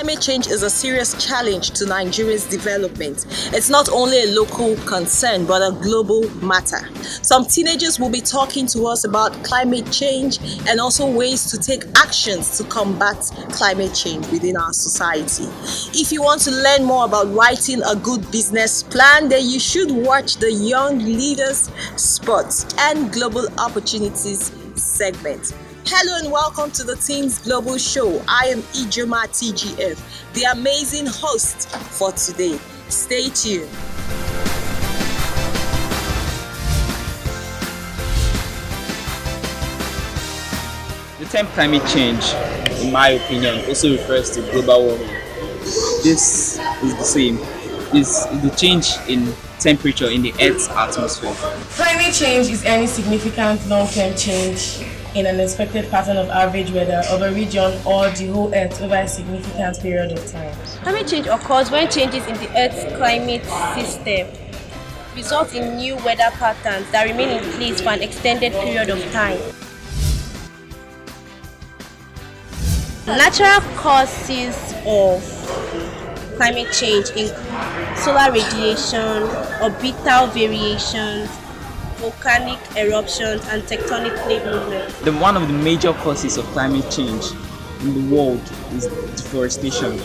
Climate change is a serious challenge to Nigeria's development. It's not only a local concern, but a global matter. Some teenagers will be talking to us about climate change and also ways to take actions to combat climate change within our society. If you want to learn more about writing a good business plan, then you should watch the Young Leaders, Sports and Global Opportunities segment. Hello and welcome to the Teenz Global Show. I am Ijoma TGF, the amazing host for today. Stay tuned. The term climate change, in my opinion, also refers to global warming. This is the same. This is the change in temperature in the Earth's atmosphere. Climate change is any significant long-term change in an expected pattern of average weather of a region or the whole Earth over a significant period of time. Climate change occurs when changes in the Earth's climate system result in new weather patterns that remain in place for an extended period of time. Natural causes of climate change include solar radiation, orbital variations, volcanic eruptions, and tectonic plate movement. One of the major causes of climate change in the world is deforestation,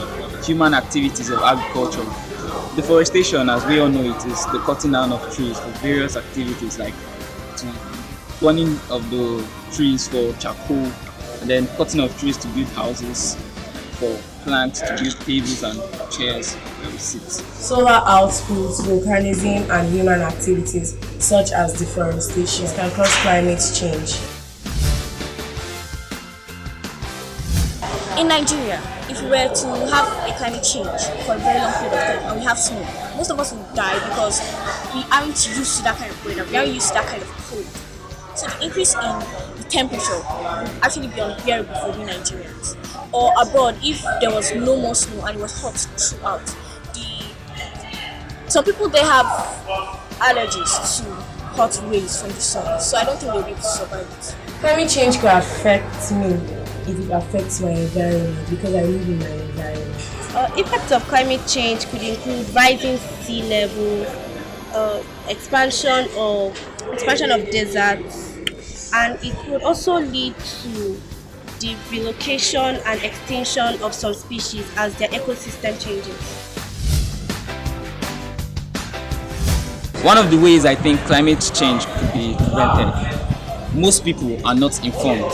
human activities of agriculture. Deforestation, as we all know it, is the cutting down of trees for various activities like burning of the trees for charcoal, and then cutting of trees to build houses, for plants to build tables and chairs where we sit. Solar outputs, volcanism, and human activities such as deforestation can cause climate change. In Nigeria, if we were to have a climate change for a very long period of time and we have snow, most of us will die because we aren't used to that kind of weather, we aren't used to that kind of cold. So the increase in the temperature would actually be unbearable for we Nigerians. Or abroad, if there was no more snow and it was hot throughout, some people they have allergies to hot rays from the sun, so I don't think they'll be able to survive it. Climate change could affect me if it affects my environment because I live in my environment. Effects of climate change could include rising sea levels, expansion of deserts, and it could also lead to the relocation and extinction of some species as their ecosystem changes. One of the ways I think climate change could be prevented, most people are not informed.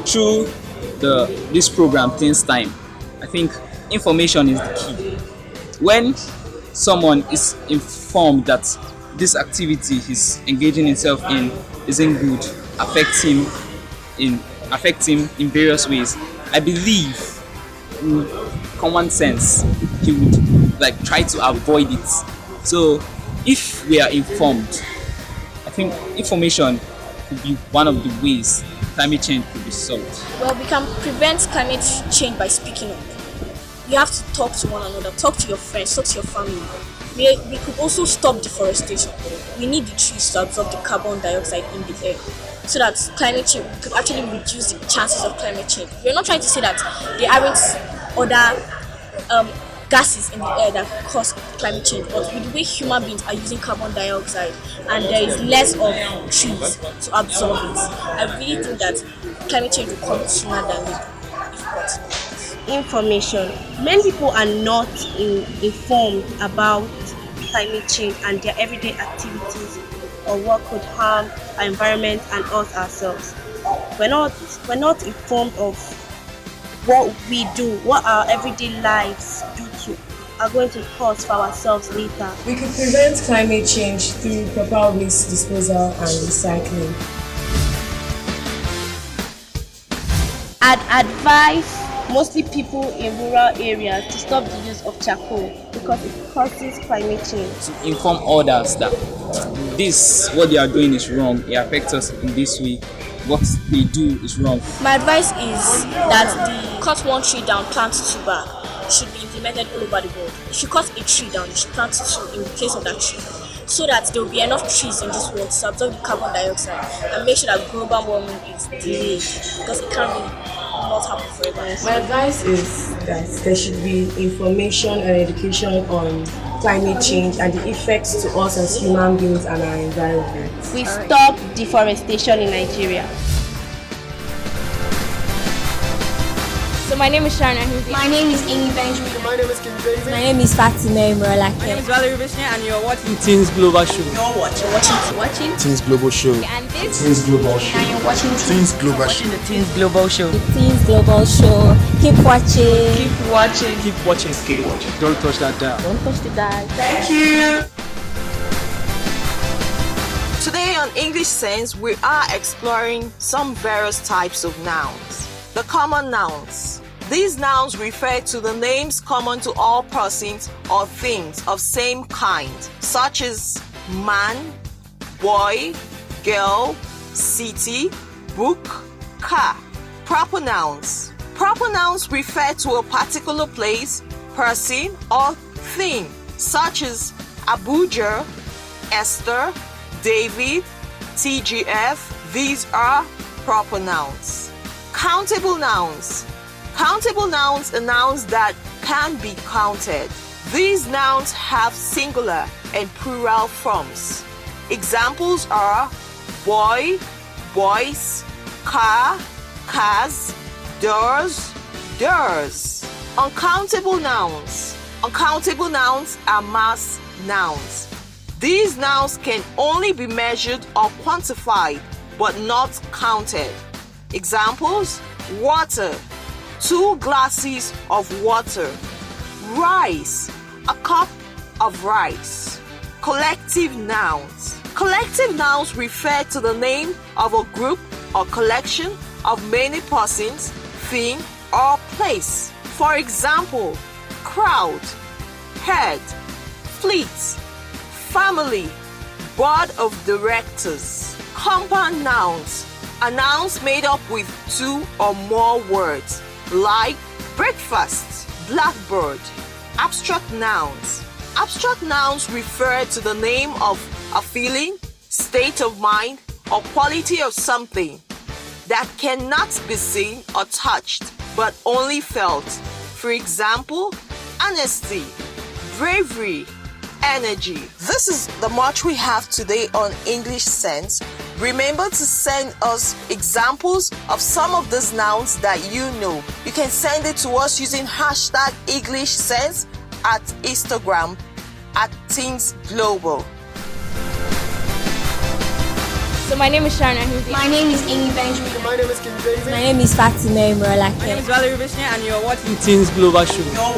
Through this program, Teenz Time, I think information is the key. When someone is informed that this activity he's engaging himself in isn't good, affects him in various ways, I believe with common sense he would try to avoid it. So if we are informed, I think information could be one of the ways climate change could be solved. Well, we can prevent climate change by speaking up. You have to talk to one another, talk to your friends, talk to your family. We could also stop deforestation. We need the trees to absorb the carbon dioxide in the air so that climate change could actually reduce the chances of climate change. We're not trying to say that there aren't other gases in the air that cause climate change, but with the way human beings are using carbon dioxide and there is less of trees to absorb it, I really think that climate change will come sooner than later if possible. Information. Many people are not informed about climate change and their everyday activities or what could harm our environment and us ourselves. We're not informed of what we do, what our everyday lives are going to cause for ourselves later. We could prevent climate change through proper waste disposal and recycling. I'd advise mostly people in rural areas to stop the use of charcoal because it causes climate change. To inform others that what they are doing is wrong, it affects us in this way, what they do is wrong. My advice is that the cut one tree down, plant two back should be implemented all over the world. If you cut a tree down, you should plant two in place of that tree, so that there will be enough trees in this world to absorb the carbon dioxide and make sure that global warming is delayed, because it can't really not happen for everyone. My advice is that there should be information and education on climate change and the effects to us as human beings and our environment. We stop deforestation in Nigeria. So my name is Sharon Ahuzi. My name is Amy Benjamin. My name is Kim David. My name is Fatima Imrolake. My name is Valerie Vishnu and you're watching Teenz Global Show. You're watching Teenz Global Show. And this Teenz Global Show. And you're watching Teenz Global Show. the Teenz Global Show. Teenz Global Show. Keep watching. Keep watching. Keep watching. Keep watching. Don't touch that dial. Don't push the dial. Thank you. Today on English Sense, we are exploring some various types of nouns. The common nouns. These nouns refer to the names common to all persons or things of same kind, such as man, boy, girl, city, book, car. Proper nouns. Proper nouns refer to a particular place, person, or thing, such as Abuja, Esther, David, TGF. These are proper nouns. Countable nouns. Countable nouns are nouns that can be counted. These nouns have singular and plural forms. Examples are boy, boys, car, cars, doors, doors. Uncountable nouns. Uncountable nouns are mass nouns. These nouns can only be measured or quantified, but not counted. Examples: water, 2 glasses of water. Rice, a cup of rice. Collective nouns. Collective nouns refer to the name of a group or collection of many persons, thing, or place. For example, crowd, herd, fleet, family, board of directors. Compound nouns are nouns made up with 2 or more words, like breakfast, blackbird. Abstract nouns. Abstract nouns refer to the name of a feeling, state of mind, or quality of something that cannot be seen or touched, but only felt. For example, honesty, bravery, energy. This is the much we have today on English Sense. Remember to send us examples of some of these nouns that you know. You can send it to us using hashtag English Sense at Instagram at Teenz Global. So my name is Sharon Ahuzi. My name is Amy Benjamin. My name is Kim David. My name is Fatima Imrolake. My name is Valerie Vishnu and you're watching Teenz Global Show. You're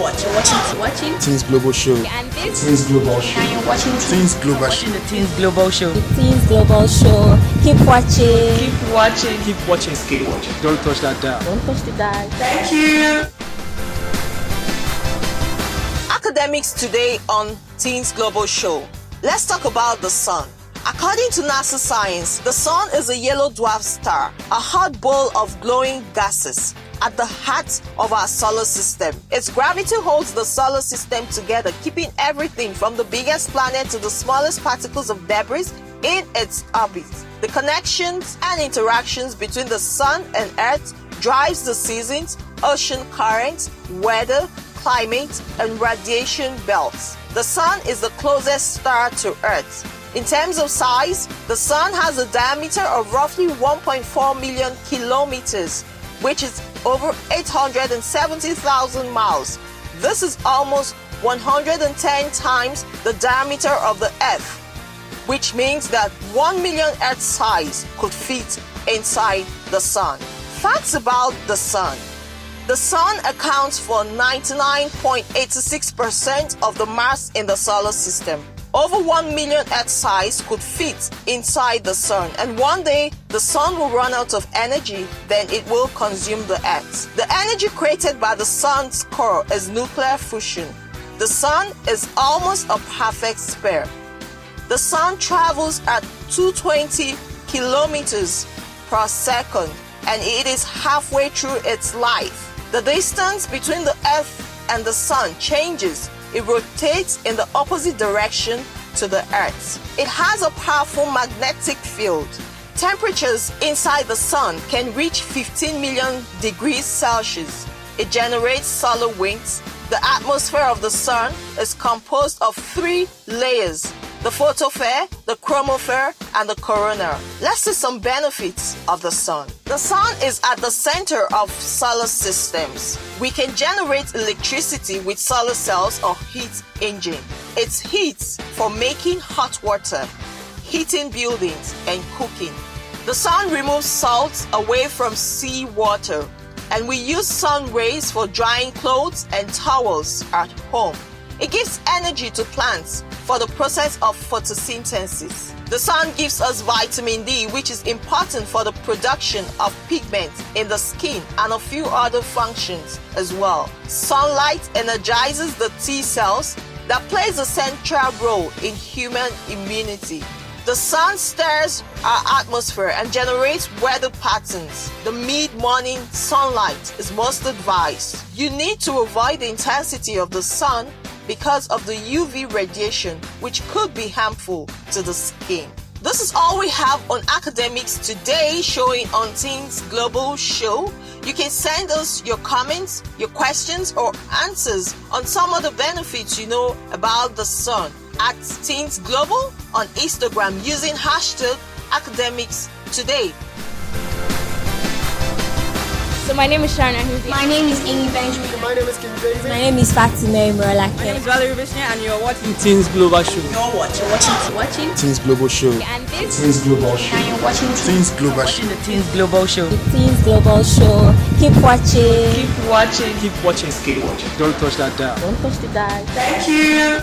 watching Teenz Global Show. And this Teenz Global Show. And you're watching Teenz Global Show. the Teenz Global Show. Teenz Global Show. Keep watching. Keep watching. Keep watching. Keep watching. Don't touch that dial. Don't push the dial. Thank you. Academics today on Teenz Global Show. Let's talk about the sun. According to NASA science, the sun is a yellow dwarf star, a hot ball of glowing gases at the heart of our solar system. Its gravity holds the solar system together, keeping everything from the biggest planet to the smallest particles of debris in its orbit. The connections and interactions between the sun and earth drives the seasons, ocean currents, weather, climate, and radiation belts. The sun is the closest star to earth. In terms of size, the sun has a diameter of roughly 1.4 million kilometers, which is over 870,000 miles. This is almost 110 times the diameter of the Earth, which means that 1 million Earth size could fit inside the sun. Facts about the sun. The sun accounts for 99.86% of the mass in the solar system. Over 1 million Earth size could fit inside the sun, and one day the sun will run out of energy, then it will consume the Earth. The energy created by the sun's core is nuclear fusion. The sun is almost a perfect sphere. The sun travels at 220 kilometers per second, and it is halfway through its life. The distance between the Earth and the sun changes. It rotates in the opposite direction to the Earth. It has a powerful magnetic field. Temperatures inside the sun can reach 15 million degrees Celsius. It generates solar winds. The atmosphere of the sun is composed of 3 layers: the photosphere, the chromosphere, and the corona. Let's see some benefits of the sun. The sun is at the center of solar systems. We can generate electricity with solar cells or heat engine. It's heat for making hot water, heating buildings, and cooking. The sun removes salt away from sea water, and we use sun rays for drying clothes and towels at home. It gives energy to plants for the process of photosynthesis. The sun gives us vitamin D, which is important for the production of pigment in the skin and a few other functions as well. Sunlight energizes the T cells that plays a central role in human immunity. The sun stirs our atmosphere and generates weather patterns. The mid-morning sunlight is most advised. You need to avoid the intensity of the sun because of the UV radiation, which could be harmful to the skin. This is all we have on academics today, showing on Teenz Global Show. You can send us your comments, your questions, or answers on some of the benefits you know about the sun at Teenz Global on Instagram using hashtag academics today. So my name is Sharon Ahuzi. My name is Amy Benjamin. My name is King David. My name is Fatime Muralake. My name is Valerie Vishne and you're watching Teenz Global Show. watching Teenz Global Show. And this Teenz Global Show. And you're watching Teenz Global Show. the Teenz Global Show. is Teenz Global Show. Keep watching. Keep watching. Keep watching. Keep watching. Don't touch that dial. Don't touch the dial. Thank you.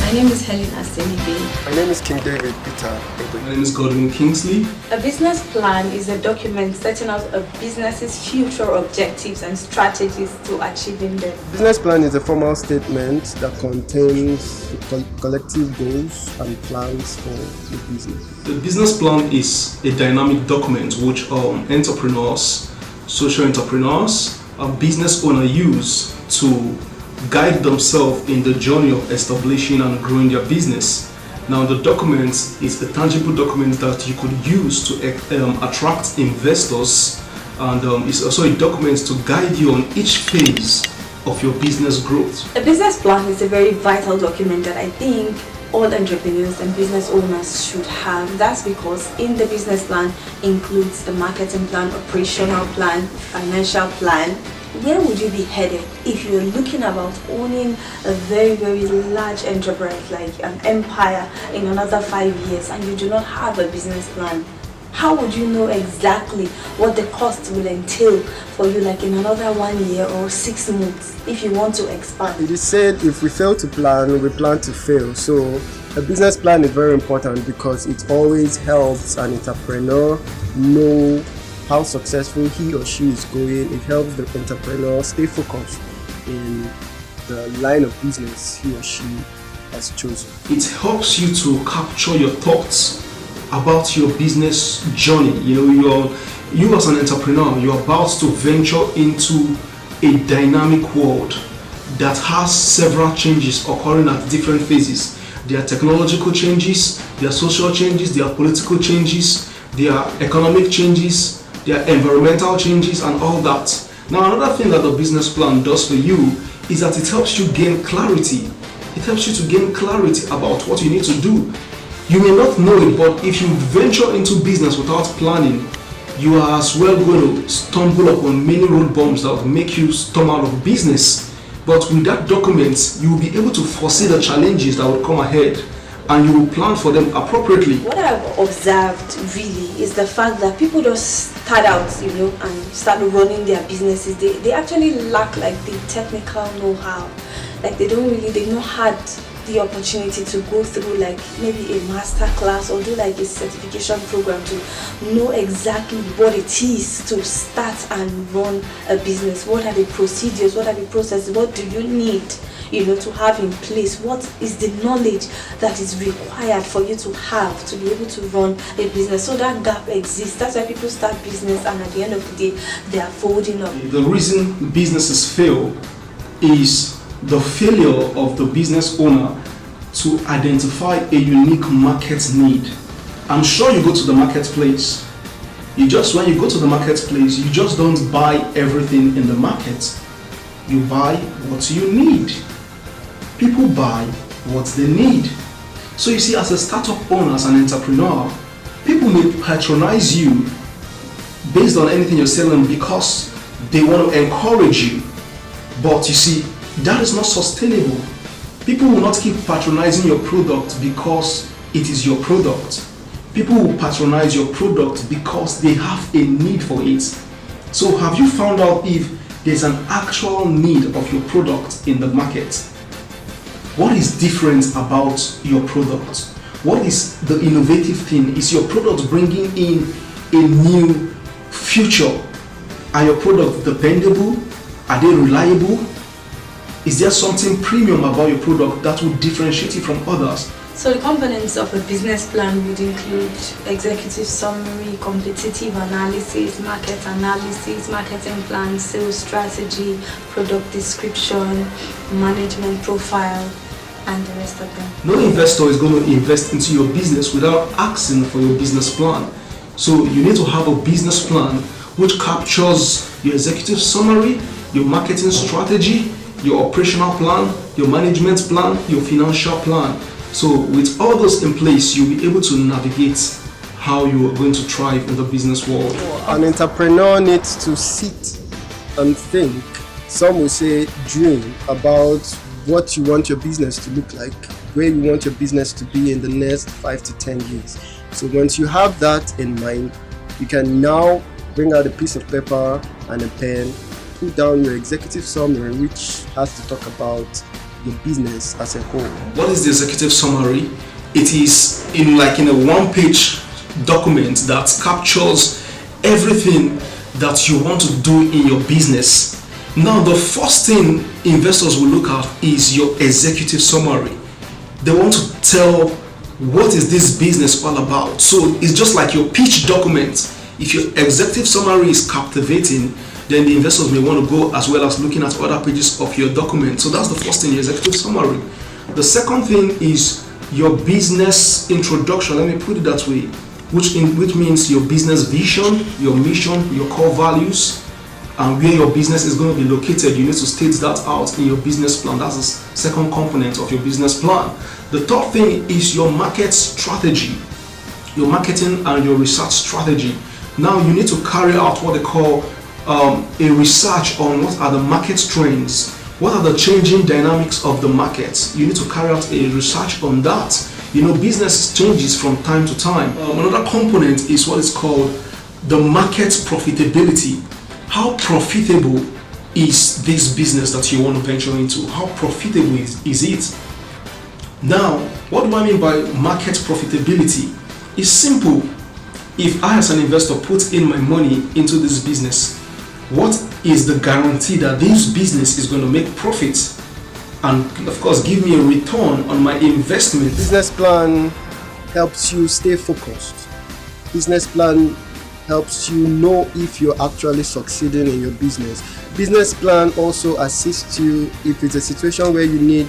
My name is Helen Asenibe. My name is King David Peter. My name is Godwin Kingsley. A business plan is a document setting out a business's future objectives and strategies to achieving them. Business plan is a formal statement that contains collective goals and plans for the business. The business plan is a dynamic document which entrepreneurs, social entrepreneurs, and business owners use to guide themselves in the journey of establishing and growing their business. Now, the document is a tangible document that you could use to attract investors, and it's also a document to guide you on each phase of your business growth. A business plan is a very vital document that I think all entrepreneurs and business owners should have. That's because in the business plan includes the marketing plan, operational plan, financial plan. Where would you be headed if you're looking about owning a very, very large enterprise like an empire in another 5 years and you do not have a business plan? How would you know exactly what the cost will entail for you, like in another 1 year or 6 months, if you want to expand? It is said if we fail to plan, we plan to fail. So a business plan is very important because it always helps an entrepreneur know how successful he or she is going. It helps the entrepreneur stay focused in the line of business he or she has chosen. It helps you to capture your thoughts about your business journey. You as an entrepreneur, you're about to venture into a dynamic world that has several changes occurring at different phases. There are technological changes, there are social changes, there are political changes, there are economic changes, there are environmental changes and all that. Now, another thing that the business plan does for you is that it helps you gain clarity. It helps you to gain clarity about what you need to do. You may not know it, but if you venture into business without planning, you are as well going to stumble upon many road bumps that will make you storm out of business. But with that document, you will be able to foresee the challenges that will come ahead and you will plan for them appropriately. What I've observed really is the fact that people just start out, and start running their businesses. They actually lack like the technical know-how. Like they've not had the opportunity to go through like maybe a master class or do like a certification program to know exactly what it is to start and run a business. What are the procedures? What are the processes? What do you need to have in place? What is the knowledge that is required for you to have to be able to run a business? So that gap exists. That's why people start business and at the end of the day they are folding up. The reason businesses fail is the failure of the business owner to identify a unique market need. I'm sure you go to the marketplace. When you go to the marketplace, you just don't buy everything in the market. You buy what you need. People buy what they need. So you see, as a startup owner, as an entrepreneur, people may patronize you based on anything you're selling because they want to encourage you. But you see, that is not sustainable. People will not keep patronizing your product because it is your product. People will patronize your product because they have a need for it. So have you found out if there's an actual need of your product in the market? What is different about your product? What is the innovative thing? Is your product bringing in a new future? Are your products dependable? Are they reliable? Is there something premium about your product that will differentiate you from others? So the components of a business plan would include executive summary, competitive analysis, market analysis, marketing plan, sales strategy, product description, management profile, and the rest of them. No investor is going to invest into your business without asking for your business plan. So you need to have a business plan which captures your executive summary, your marketing strategy, your operational plan, your management plan, your financial plan. So with all those in place, you'll be able to navigate how you are going to thrive in the business world. An entrepreneur needs to sit and think. Some will say dream about what you want your business to look like, where you want your business to be in the next 5 to 10 years. So once you have that in mind, you can now bring out a piece of paper and a pen, put down your executive summary, which has to talk about your business as a whole. What is the executive summary? It is in a one-page document that captures everything that you want to do in your business. Now, the first thing investors will look at is your executive summary. They want to tell what is this business all about. So it's just like your pitch document. If your executive summary is captivating, then the investors may want to go as well as looking at other pages of your document. So that's the first thing, your executive summary. The second thing is your business introduction, let me put it that way, which means your business vision, your mission, your core values, and where your business is going to be located. You need to state that out in your business plan. That's the second component of your business plan. The third thing is your market strategy, your marketing and your research strategy. Now you need to carry out what they call a research on what are the market trends, what are the changing dynamics of the markets. You need to carry out a research on that. Business changes from time to time. Another component is what is called the market profitability. How profitable is this business that you want to venture into? How profitable is it? Now, what do I mean by market profitability? It's simple. If I as an investor put in my money into this business, what is the guarantee that this business is going to make profits and of course give me a return on my investment? Business plan helps you stay focused. Business plan helps you know if you're actually succeeding in your business. Business plan also assists you if it's a situation where you need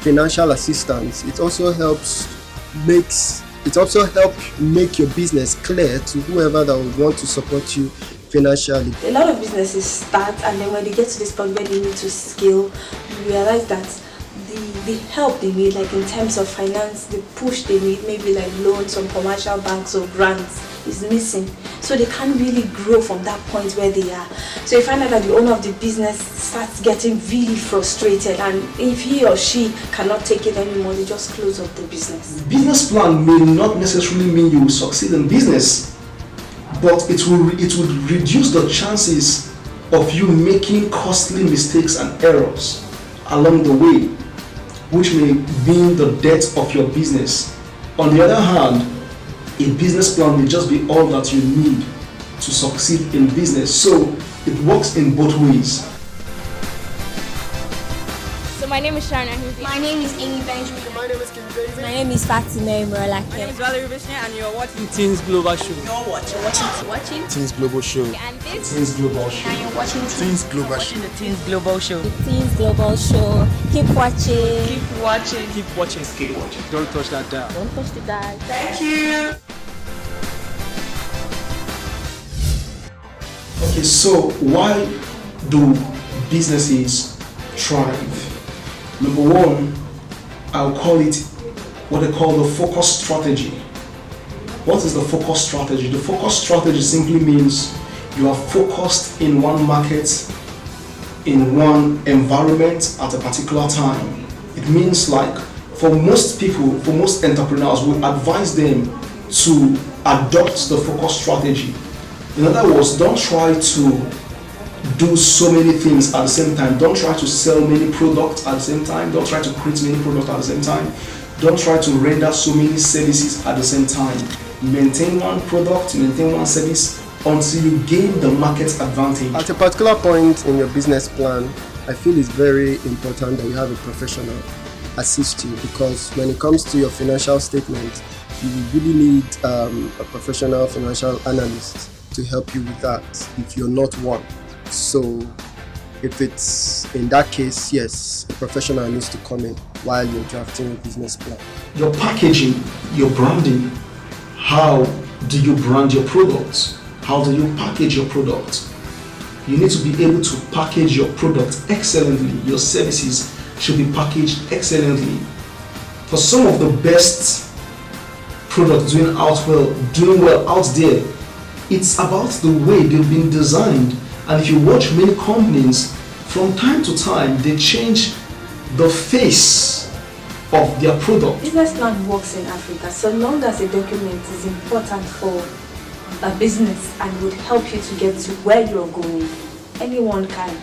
financial assistance. It also helps make your business clear to whoever that would want to support you financially. A lot of businesses start, and then when they get to this point where they need to scale, you realize that the help they need, like in terms of finance, the push they need, maybe like loans from commercial banks or grants, is missing. So they can't really grow from that point where they are. So you find out that the owner of the business starts getting really frustrated, and if he or she cannot take it anymore, they just close up the business. Business plan may not necessarily mean you will succeed in business, but it will reduce the chances of you making costly mistakes and errors along the way, which may mean the death of your business. On the other hand, a business plan may just be all that you need to succeed in business. So it works in both ways. So my name is Sharon Ahuzi. My name is Amy Benjamin. My name is Kim Daisy. My name is Fatima Moralake. My name is Valerie Vishnu and you're watching Teenz Global Show. watching Teenz Global Show. And this Teenz Global Show. And you're watching Teenz Global Show. the Teenz Global Show. Teenz Global Show. Keep watching. Keep watching. Keep watching. Keep watching. Don't touch that dial. Don't push the dial. Thank you. Okay, so why do businesses thrive? Number one, I'll call it what they call the focus strategy. What is the focus strategy? The focus strategy simply means you are focused in one market, in one environment at a particular time. It means like for most people, for most entrepreneurs, we advise them to adopt the focus strategy. In other words, don't try to do so many things at the same time. Don't try to sell many products at the same time. Don't try to create many products at the same time. Don't try to render so many services at the same time. Maintain one product, maintain one service until you gain the market advantage. At a particular point in your business plan, I feel it's very important that you have a professional assist you, because when it comes to your financial statement, you will really need a professional financial analyst to help you with that if you're not one. So if it's in that case, yes, a professional needs to come in while you're drafting a business plan. Your packaging, your branding, how do you brand your products? How do you package your product? You need to be able to package your product excellently. Your services should be packaged excellently. For some of the best products doing well out there, it's about the way they've been designed. And if you watch many companies, from time to time, they change the face of their product. Business plan works in Africa so long as a document is important for a business and would help you to get to where you're going. Anyone can,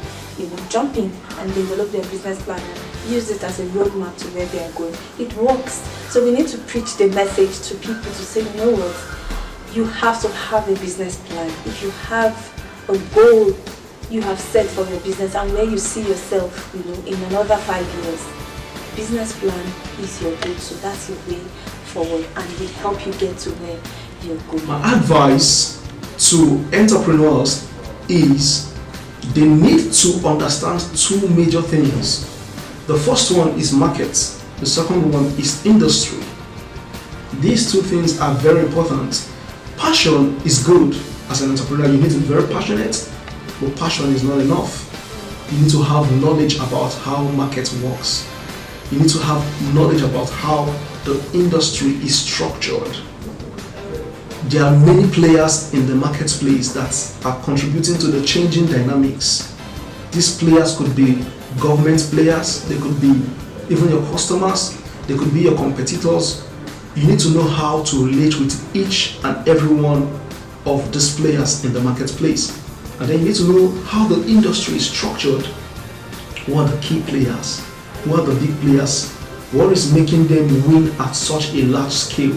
jump in and develop their business plan and use it as a roadmap to where they are going. It works. So we need to preach the message to people to say, you know what, you have to have a business plan. If you have a goal you have set for your business and where you see yourself, in another 5 years, business plan is your goal. So that's your way forward and it will help you get to where you're going. My advice to entrepreneurs is they need to understand two major things. The first one is market. The second one is industry. These two things are very important. Passion is good. As an entrepreneur, you need to be very passionate, but passion is not enough. You need to have knowledge about how market works. You need to have knowledge about how the industry is structured. There are many players in the marketplace that are contributing to the changing dynamics. These players could be government players, they could be even your customers, they could be your competitors. You need to know how to relate with each and every one of these players in the marketplace. And then you need to know how the industry is structured. What are the key players? What are the big players? What is making them win at such a large scale?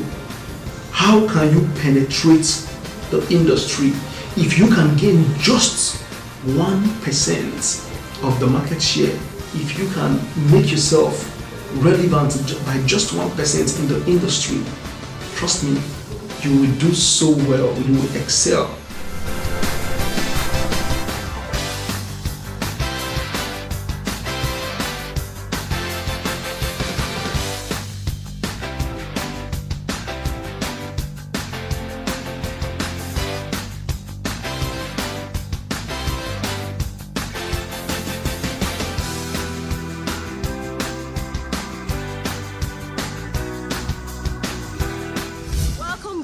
How can you penetrate the industry? If you can gain just 1% of the market share, if you can make yourself relevant by just 1% in the industry, trust me, you will do so well, you will excel.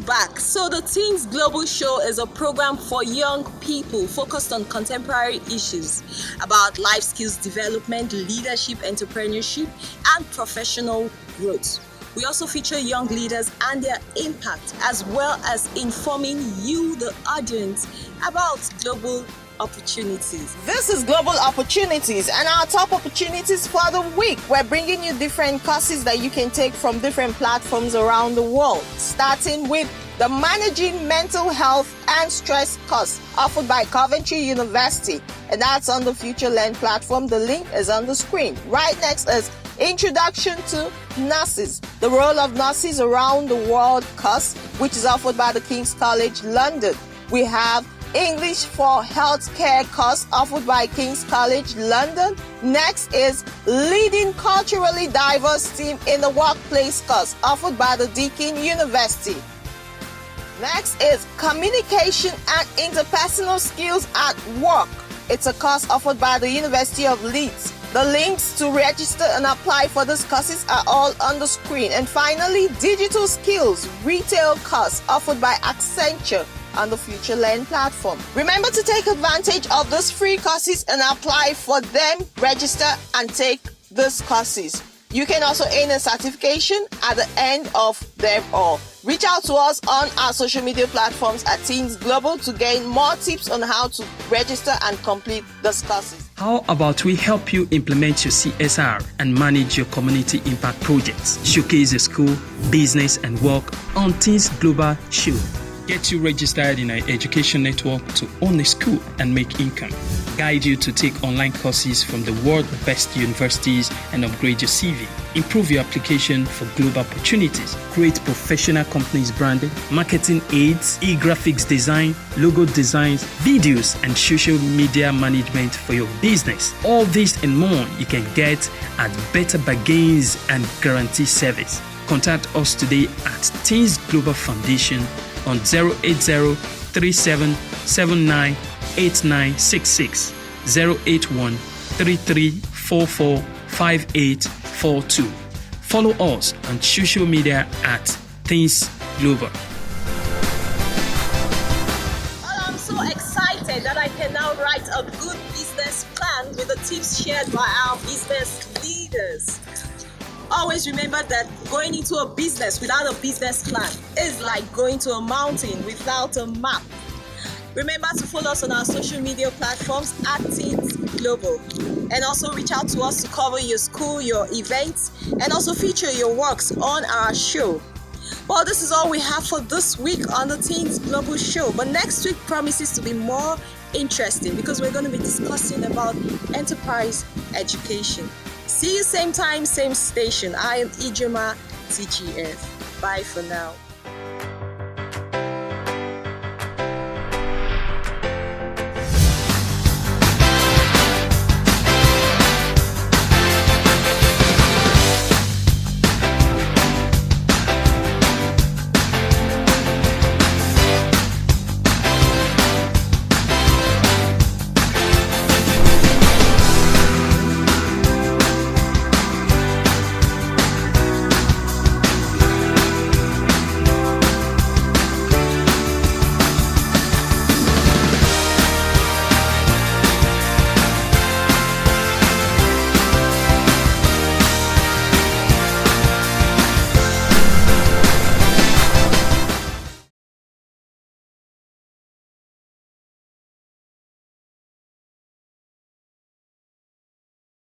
Back. So the Teenz Global Show is a program for young people focused on contemporary issues about life skills development, leadership, entrepreneurship, and professional growth. We also feature young leaders and their impact, as well as informing you, the audience, about global opportunities. This is Global Opportunities, and our top opportunities for the week. We're bringing you different courses that you can take from different platforms around the world, starting with the Managing Mental Health and Stress course offered by Coventry University, and that's on the Future Learn platform. The link is on the screen. Right next is Introduction to Nurses, the role of nurses around the world course, which is offered by the King's College London. We have English for Healthcare course offered by King's College London. Next is Leading Culturally Diverse Team in the Workplace course offered by the Deakin University. Next is Communication and Interpersonal Skills at Work. It's a course offered by the University of Leeds. The links to register and apply for these courses are all on the screen. And finally, Digital Skills Retail course offered by Accenture on the Future Learn platform. Remember to take advantage of these free courses and apply for them, register and take these courses. You can also earn a certification at the end of them all. Reach out to us on our social media platforms at Teenz Global to gain more tips on how to register and complete these courses. How about we help you implement your CSR and manage your community impact projects? Showcase your school, business and work on Teenz Global Show. Get you registered in our education network to own a school and make income. Guide you to take online courses from the world's best universities and upgrade your CV. Improve your application for global opportunities. Create professional companies branding, marketing aids, e-graphics design, logo designs, videos, and social media management for your business. All this and more you can get at better bargains and guarantee service. Contact us today at Teenz Global Foundation on 080-3779-8966, 081-3344-5842. Follow us on social media at Teenz Global. Well, I'm so excited that I can now write a good business plan with the tips shared by our business leaders. Always remember that going into a business without a business plan is like going to a mountain without a map. Remember to follow us on our social media platforms at Teenz Global, and also reach out to us to cover your school, your events, and also feature your works on our show. Well, this is all we have for this week on the Teenz Global Show, but next week promises to be more interesting because we're going to be discussing about enterprise education. See you same time, same station. I am Ijoma TGF. Bye for now.